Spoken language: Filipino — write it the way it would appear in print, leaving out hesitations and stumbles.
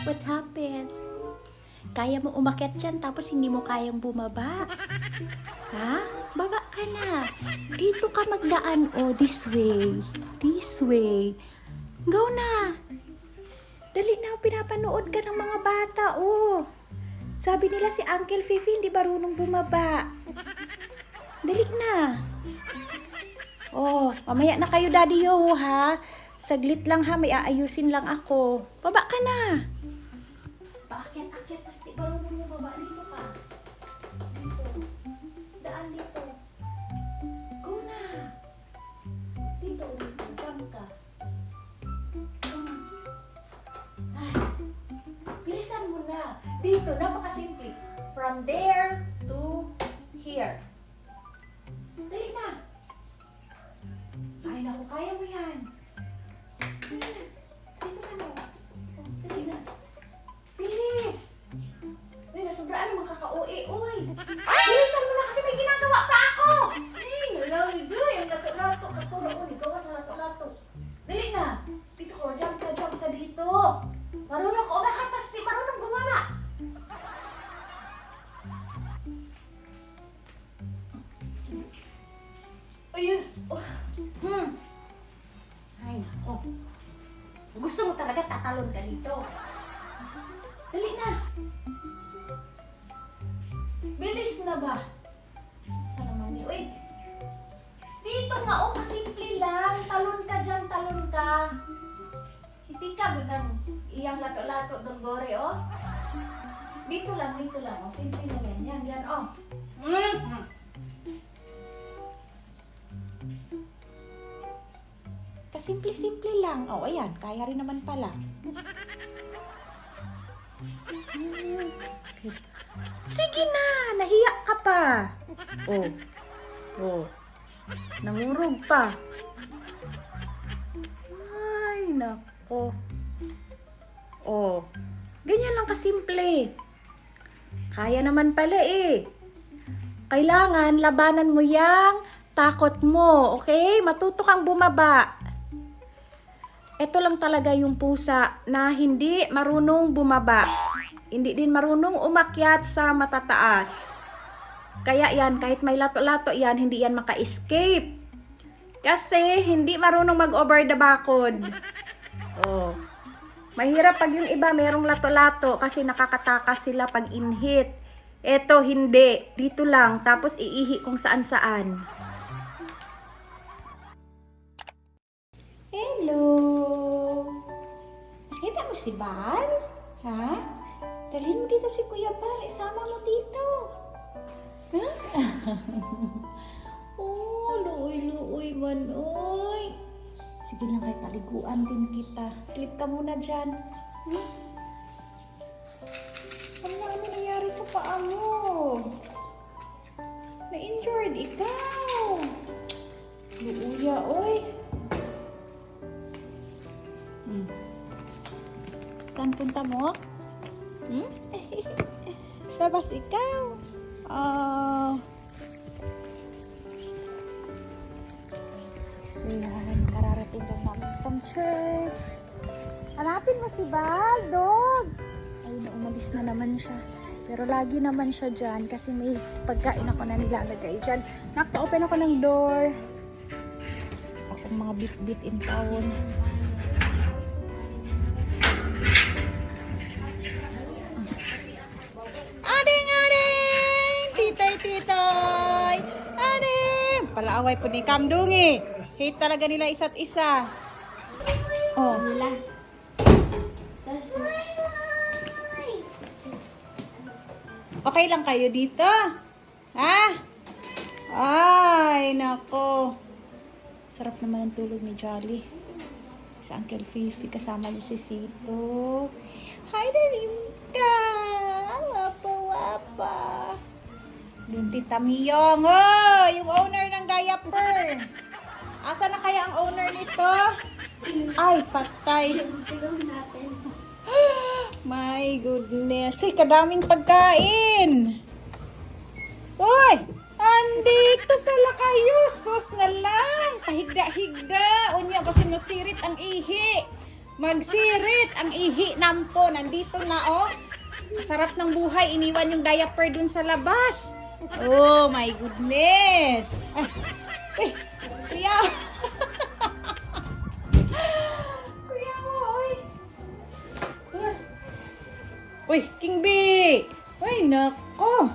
What happened? Kaya mo umakyat dyan tapos hindi mo kayang bumaba? Ha? Baba ka na. Dito ka magdaan. Oh, this way. This way. Go na. Dali na, pinapanood ka ng mga bata. Oh. Sabi nila si Uncle Fifi hindi marunong bumaba. Dali na. Oh, mamaya na kayo, Daddy Yo, ha? Saglit lang ha, may aayusin lang ako. Baba ka na. Paakyat-akyat, tas di marunong bumaba. Dito ka. Dito. Daan dito. Go na. Dito, dito. Jump ka. Come on. Ay. Bilisan mo na. Dito, napakasimple. From there to here. Dali na. Ay, naku, kaya mo yan. Dali na. Dito ka na. Oh, dali na. Bilis! Uy, nasobraan naman kaka-uwi. Uy! Bilisan mo na kasi may ginagawa pa ako! Ay, nalaw, Joy! Ang lato-lato. Katuro ko, gawa sa lato-lato. Dali na! Dito ko, jump ka dito. Marunong ko umahatas, di marunong bumaba. Ayun! Oh. Ay, nako. Gusto mo talaga tatalon ka dito. Dali na. Bilis na ba? Saan naman yun? Uy! Dito nga, oh, kasimple lang. Talon ka dyan, talon ka. Hindi ka, gudang iyang lato-lato, donggore, oh. Dito lang, oh. Simple lang yan. Yan, dyan, oh. Kasimple-simple lang. Oh, ayan. Kaya rin naman pala. Sige na! Nahiya ka pa. Oh. Oh. Nangurog pa. Ay, nako. Oh. Ganyan lang kasimple. Kaya naman pala eh. Kailangan labanan mo yang takot mo. Okay? Matuto kang bumaba. Ito lang talaga yung pusa na hindi marunong bumaba. Hindi din marunong umakyat sa matataas. Kaya yan, kahit may lato-lato yan, hindi yan maka-escape. Kasi hindi marunong mag-over the bakod. Oh. Mahirap pag yung iba merong lato-lato kasi nakakatakas sila pag in-hit. Ito hindi. Dito lang. Tapos iihi kung saan-saan. Hello! Nakita mo si Bal? Ha? Dalhin mo dito si Kuya Bal. Isama mo dito. Ha? Oh, luoy-luoy man, oy. Sige lang kay paliguan din kita. Sleep ka muna dyan. Ano nangyari sa paa mo? Na-injured ikaw. Luuya, oy. Saan punta mo? Labas ikaw. So yan, kararating lang namin from church. Hanapin mo si Baldog. Ayun, umalis na naman siya. Pero lagi naman siya dyan kasi may pagkain ako na nilalagay dyan. Naka-open ako ng door. Akong mga bit-bit in town. Titoy! Anim! Palaaway po ni Kamdungi. Hate talaga nila isa't isa. Oh. Okay lang kayo dito? Ha? Ay, nako. Sarap naman ang tulog ni Jolly. Si Uncle Fifi kasama niya si Sito. Hi, Darimka! Wapa-wapa. Yung Tita Miyong, oh, yung owner ng diaper. Asa na kaya ang owner nito? Ay, patay. My goodness. Uy, kadaming pagkain. Uy, andito pala kayo. Sus na lang. Kahigda-higda. Unya, kasi masirit ang ihi. Magsirit. Ang ihi nampo. Nandito na, oh. Sarap ng buhay. Iniwan yung diaper dun sa labas. Oh, my goodness. Ay, kuya. Kuya mo, oy. Uy, King B. Uy, nako.